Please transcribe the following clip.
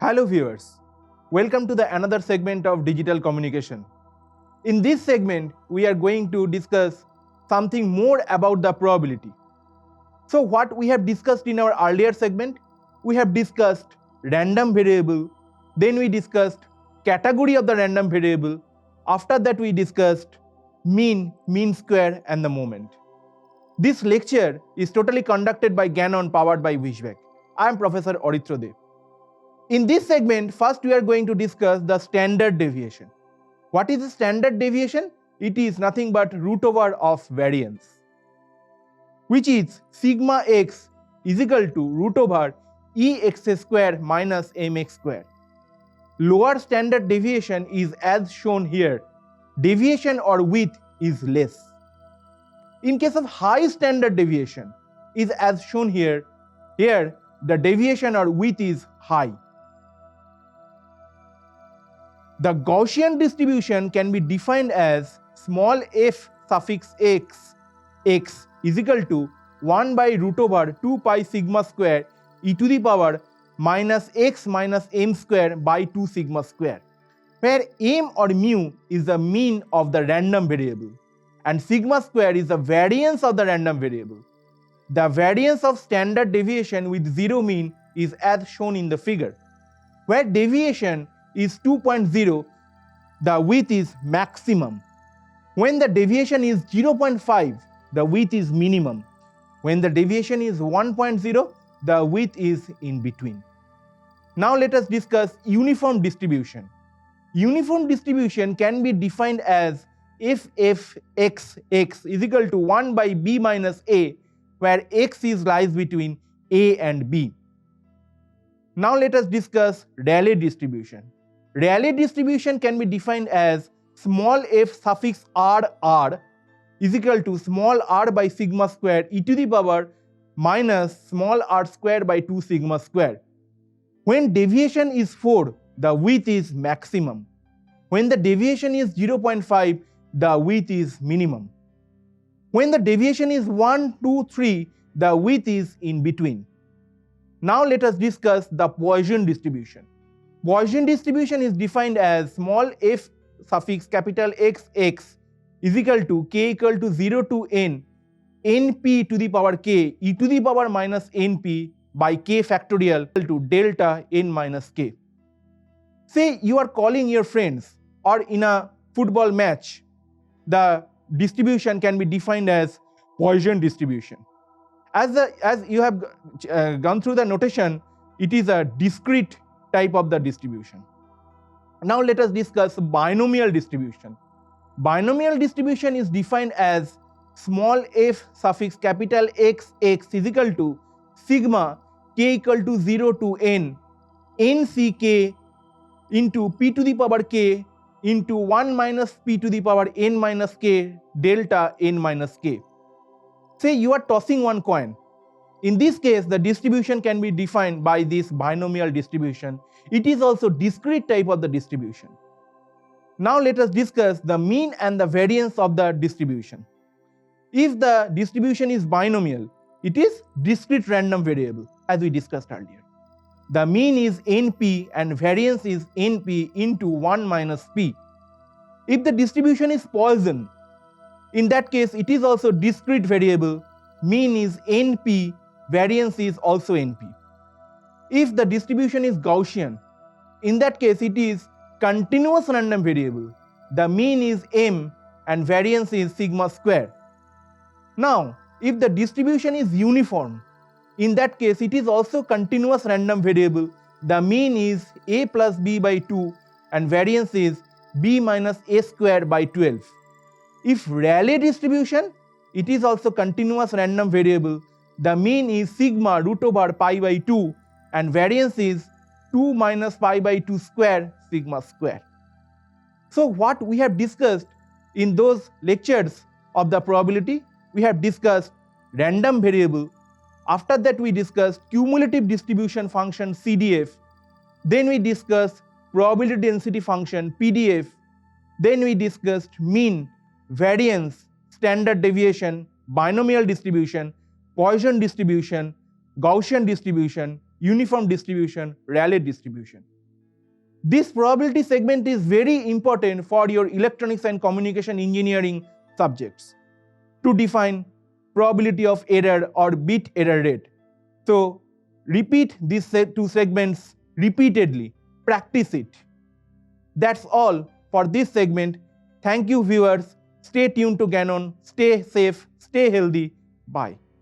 Hello viewers, welcome to the another segment of digital communication. In this segment, we are going to discuss something more about the probability. So what we have discussed in our earlier segment, we have discussed random variable, then we discussed category of the random variable, after that we discussed mean, mean square and the moment. This lecture is totally conducted by Gyanon powered by Wishbeck. I am Professor Oritra Dev. In this segment, first we are going to discuss the standard deviation. What is the standard deviation? It is nothing but root over of variance, which is sigma x is equal to root over ex square minus mx square. Lower standard deviation is as shown here. Deviation or width is less. In case of high standard deviation is as shown here. Here the deviation or width is high. The Gaussian distribution can be defined as small f suffix x is equal to 1 by root over 2 pi sigma square e to the power minus x minus m square by 2 sigma square, where m or mu is the mean of the random variable and sigma square is the variance of the random variable. The variance of standard deviation with zero mean is as shown in the figure. Where deviation is 2.0, the width is maximum. When the deviation is 0.5, the width is minimum. When the deviation is 1.0, the width is in between. Now let us discuss uniform distribution. Uniform distribution can be defined as if x is equal to 1 by b minus a, where x lies between a and b. Now let us discuss Rayleigh distribution. Rayleigh distribution can be defined as small f suffix r is equal to small r by sigma square e to the power minus small r square by 2 sigma square. When deviation is 4, the width is maximum. When the deviation is 0.5, the width is minimum. When the deviation is 1, 2, 3, the width is in between. Now let us discuss the Poisson distribution. Poisson distribution is defined as small f suffix capital X is equal to k equal to 0 to n np to the power k e to the power minus np by k factorial to delta n minus k. Say you are calling your friends or in a football match, the distribution can be defined as Poisson distribution. As you have gone through the notation, it is a discrete type of the distribution. Now let us discuss binomial distribution. Binomial distribution is defined as small f suffix capital X is equal to sigma k equal to 0 to n nck into p to the power k into 1 minus p to the power n minus k delta n minus k. Say you are tossing one coin. In this case, the distribution can be defined by this binomial distribution. It is also discrete type of the distribution. Now let us discuss the mean and the variance of the distribution. If the distribution is binomial, it is discrete random variable as we discussed earlier. The mean is np and variance is np into 1 minus p. If the distribution is Poisson, in that case it is also discrete variable. Mean is np, variance is also np. If the distribution is Gaussian, in that case it is continuous random variable. The mean is m and variance is sigma square. Now, if the distribution is uniform, in that case it is also continuous random variable. The mean is a plus b by 2 and variance is b minus a square by 12. If Rayleigh distribution, it is also continuous random variable. The mean is sigma root over pi by 2 and variance is 2 minus pi by 2 square sigma square. So what we have discussed in those lectures of the probability, we have discussed random variable. After that we discussed cumulative distribution function CDF. Then we discussed probability density function PDF. Then we discussed mean, variance, standard deviation, binomial distribution, Poisson distribution, Gaussian distribution, uniform distribution, Rayleigh distribution. This probability segment is very important for your electronics and communication engineering subjects to define probability of error or bit error rate. So repeat these two segments repeatedly, practice it. That's all for this segment. Thank you, viewers. Stay tuned to Ganon. Stay safe, stay healthy. Bye.